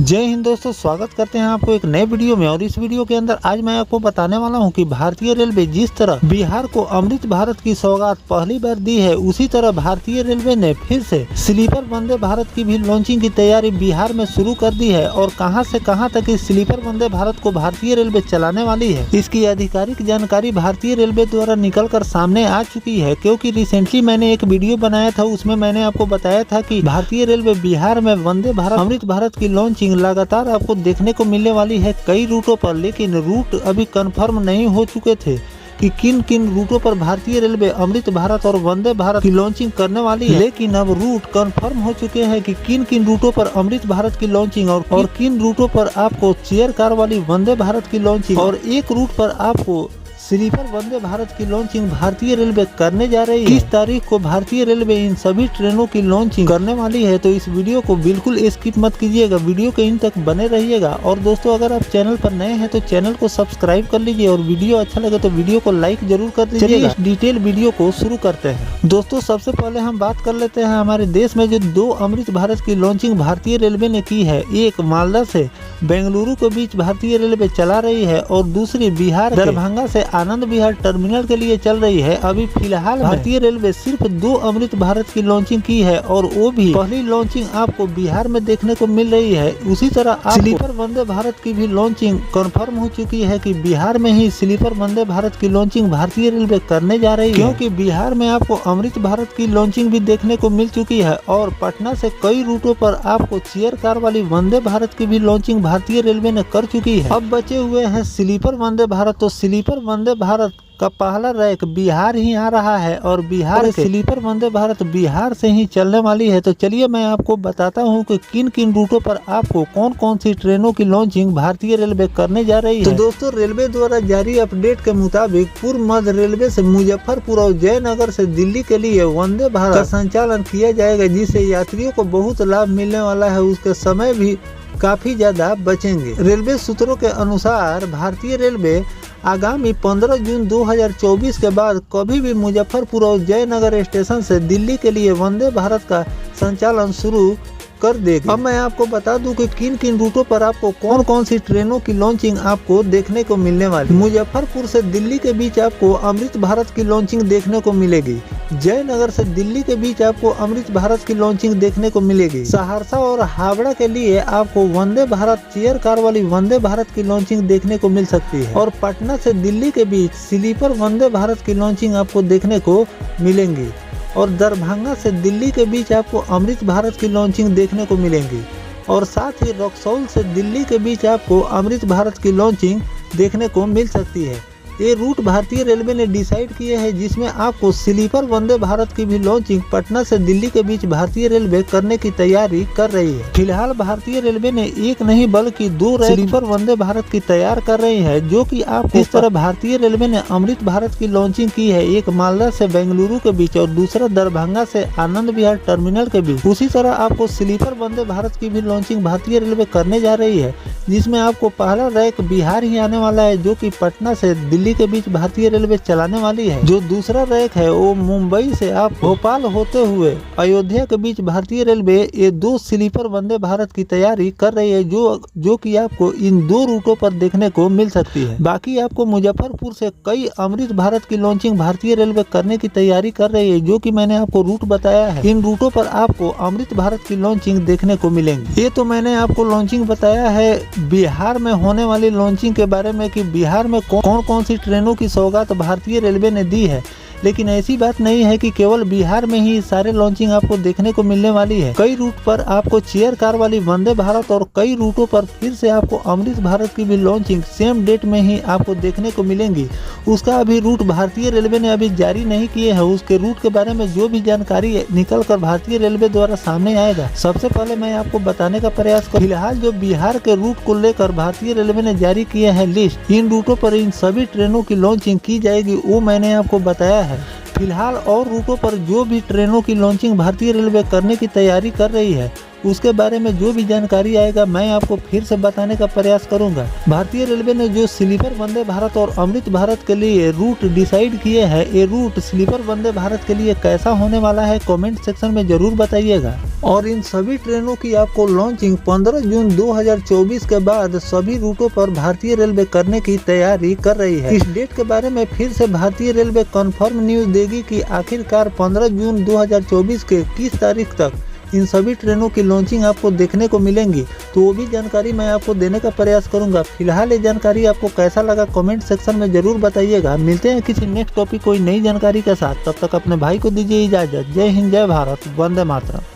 जय हिंद दोस्तों, स्वागत करते हैं आपको एक नए वीडियो में। और इस वीडियो के अंदर आज मैं आपको बताने वाला हूं कि भारतीय रेलवे जिस तरह बिहार को अमृत भारत की सौगात पहली बार दी है, उसी तरह भारतीय रेलवे ने फिर से स्लीपर वंदे भारत की भी लॉन्चिंग की तैयारी बिहार में शुरू कर दी है। और कहां से कहां तक इस स्लीपर वंदे भारत को भारतीय रेलवे चलाने वाली है, इसकी आधिकारिक जानकारी भारतीय रेलवे द्वारा निकल कर सामने आ चुकी है। क्योंकि रिसेंटली मैंने एक वीडियो बनाया था, उसमें मैंने आपको बताया था कि भारतीय रेलवे बिहार में वंदे भारत अमृत भारत की लॉन्चिंग लगातार आपको देखने को मिलने वाली है कई रूटों पर। लेकिन रूट अभी कंफर्म नहीं हो चुके थे कि किन किन रूटों पर भारतीय रेलवे अमृत भारत और वंदे भारत की लॉन्चिंग करने वाली है। लेकिन अब रूट कंफर्म हो चुके हैं कि किन किन रूटों पर अमृत भारत की लॉन्चिंग और किन रूटों पर आपको चेयर कार वाली वंदे भारत की लॉन्चिंग और एक रूट पर आपको स्लीपर वंदे भारत की लॉन्चिंग भारतीय रेलवे करने जा रही है। किस तारीख को भारतीय रेलवे इन सभी ट्रेनों की लॉन्चिंग करने वाली है, तो इस वीडियो को बिल्कुल स्किप मत कीजिएगा, वीडियो के इन तक बने रहिएगा। और दोस्तों, अगर आप चैनल पर नए हैं तो चैनल को सब्सक्राइब कर लीजिए और वीडियो अच्छा लगे तो वीडियो को लाइक जरूर कर दीजिएगा। इस डिटेल वीडियो को शुरू करते हैं। दोस्तों, सबसे पहले हम बात कर लेते हैं हमारे देश में जो दो अमृत भारत की लॉन्चिंग भारतीय रेलवे ने की है। एक मालदा से बेंगलुरु के बीच भारतीय रेलवे चला रही है और दूसरी बिहार दरभंगा से आनंद विहार टर्मिनल के लिए चल रही है। अभी फिलहाल भारतीय रेलवे सिर्फ दो अमृत भारत की लॉन्चिंग की है और वो भी पहली लॉन्चिंग आपको बिहार में देखने को मिल रही है। उसी तरह स्लीपर वंदे भारत की भी लॉन्चिंग कंफर्म हो चुकी है कि बिहार में ही स्लीपर वंदे भारत की लॉन्चिंग भारतीय रेलवे करने जा रही है। क्योंकि बिहार में आपको अमृत भारत की लॉन्चिंग भी देखने को मिल चुकी है और पटना से कई रूटों पर आपको चेयर कार वाली वंदे भारत की भी लॉन्चिंग भारतीय रेलवे ने कर चुकी है। अब बचे हुए हैं स्लीपर वंदे भारत। तो स्लीपर वंदे भारत का पहला रैक बिहार ही आ रहा है और बिहार के स्लीपर वंदे भारत बिहार से ही चलने वाली है। तो चलिए मैं आपको बताता हूं कि किन किन रूटों पर आपको कौन कौन सी ट्रेनों की लॉन्चिंग भारतीय रेलवे करने जा रही है। तो दोस्तों, रेलवे द्वारा जारी अपडेट के मुताबिक पूर्व मध्य रेलवे से मुजफ्फरपुर और जयनगर से दिल्ली के लिए वंदे भारत का संचालन किया जाएगा, जिससे यात्रियों को बहुत लाभ मिलने वाला है। उसके समय भी काफी ज्यादा बचेंगे। रेलवे सूत्रों के अनुसार भारतीय रेलवे आगामी 15 जून 2024 के बाद कभी भी मुजफ्फरपुर और जयनगर स्टेशन से दिल्ली के लिए वंदे भारत का संचालन शुरू कर देगी। अब मैं आपको बता दूं कि किन किन रूटों पर आपको कौन कौन सी ट्रेनों की लॉन्चिंग आपको देखने को मिलने वाली। मुजफ्फरपुर से दिल्ली के बीच आपको अमृत भारत की लॉन्चिंग देखने को मिलेगी। जयनगर से दिल्ली के बीच आपको अमृत भारत की लॉन्चिंग देखने को मिलेगी। सहरसा और हावड़ा के लिए आपको वंदे भारत चेयर कार वाली वंदे भारत की लॉन्चिंग देखने को मिल सकती है। और पटना से दिल्ली के बीच स्लीपर वंदे भारत की लॉन्चिंग आपको देखने को मिलेंगी। और दरभंगा से दिल्ली के बीच आपको अमृत भारत की लॉन्चिंग देखने को मिलेंगी। और साथ ही रक्सौल से दिल्ली के बीच आपको अमृत भारत की लॉन्चिंग देखने को मिल सकती है। ये रूट भारतीय रेलवे ने डिसाइड किए हैं, जिसमें आपको स्लीपर वंदे भारत की भी लॉन्चिंग पटना से दिल्ली के बीच भारतीय रेलवे करने की तैयारी कर रही है। फिलहाल भारतीय रेलवे ने एक नहीं बल्कि दो स्लीपर वंदे भारत की तैयार कर रही है, जो कि आपको इस तरह भारतीय रेलवे ने अमृत भारत की लॉन्चिंग की है। एक मालदा से बेंगलुरु के बीच और दूसरा दरभंगा से आनंद विहार टर्मिनल के बीच। उसी तरह आपको स्लीपर वंदे भारत की भी लॉन्चिंग भारतीय रेलवे करने जा रही है, जिसमें आपको पहला रैक बिहार ही आने वाला है, जो कि पटना से दिल्ली के बीच भारतीय रेलवे चलाने वाली है। जो दूसरा रैक है वो मुंबई से आप भोपाल होते हुए अयोध्या के बीच भारतीय रेलवे ये दो स्लीपर वंदे भारत की तैयारी कर रही है, जो कि आपको इन दो रूटों पर देखने को मिल सकती है। बाकी आपको मुजफ्फरपुर से कई अमृत भारत की लॉन्चिंग भारतीय रेलवे करने की तैयारी कर रही है, जो कि मैंने आपको रूट बताया है। इन रूटों पर आपको अमृत भारत की लॉन्चिंग देखने को मिलेंगी। ये तो मैंने आपको लॉन्चिंग बताया है बिहार में होने वाली लॉन्चिंग के बारे में कि बिहार में कौन कौन सी ट्रेनों की सौगात भारतीय रेलवे ने दी है। लेकिन ऐसी बात नहीं है कि केवल बिहार में ही सारे लॉन्चिंग आपको देखने को मिलने वाली है। कई रूट पर आपको चेयर कार वाली वंदे भारत और कई रूटों पर फिर से आपको अमृत भारत की भी लॉन्चिंग सेम डेट में ही आपको देखने को मिलेंगी। उसका अभी रूट भारतीय रेलवे ने अभी जारी नहीं किए हैं। उसके रूट के बारे में जो भी जानकारी निकल कर भारतीय रेलवे द्वारा सामने आएगा, सबसे पहले मैं आपको बताने का प्रयास करूँ। फिलहाल जो बिहार के रूट को लेकर भारतीय रेलवे ने जारी किए हैं लिस्ट, इन रूटों पर इन सभी ट्रेनों की लॉन्चिंग की जाएगी, वो मैंने आपको बताया है। फिलहाल और रूटों पर जो भी ट्रेनों की लॉन्चिंग भारतीय रेलवे करने की तैयारी कर रही है, उसके बारे में जो भी जानकारी आएगा मैं आपको फिर से बताने का प्रयास करूंगा। भारतीय रेलवे ने जो स्लीपर वंदे भारत और अमृत भारत के लिए रूट डिसाइड किए हैं, ये रूट स्लीपर वंदे भारत के लिए कैसा होने वाला है कमेंट सेक्शन में जरूर बताइएगा। और इन सभी ट्रेनों की आपको लॉन्चिंग 15 जून 2024 के बाद सभी रूटों पर भारतीय रेलवे करने की तैयारी कर रही है। इस डेट के बारे में फिर से भारतीय रेलवे कंफर्म न्यूज देगी कि आखिरकार 15 जून 2024 के किस तारीख तक इन सभी ट्रेनों की लॉन्चिंग आपको देखने को मिलेंगी, तो वो भी जानकारी मैं आपको देने का प्रयास करूंगा। फिलहाल ये जानकारी आपको कैसा लगा कमेंट सेक्शन में जरूर बताइएगा। मिलते हैं किसी नेक्स्ट टॉपिक कोई नई जानकारी के साथ, तब तक अपने भाई को दीजिए इजाजत। जय हिंद, जय भारत, वंदे मातरम।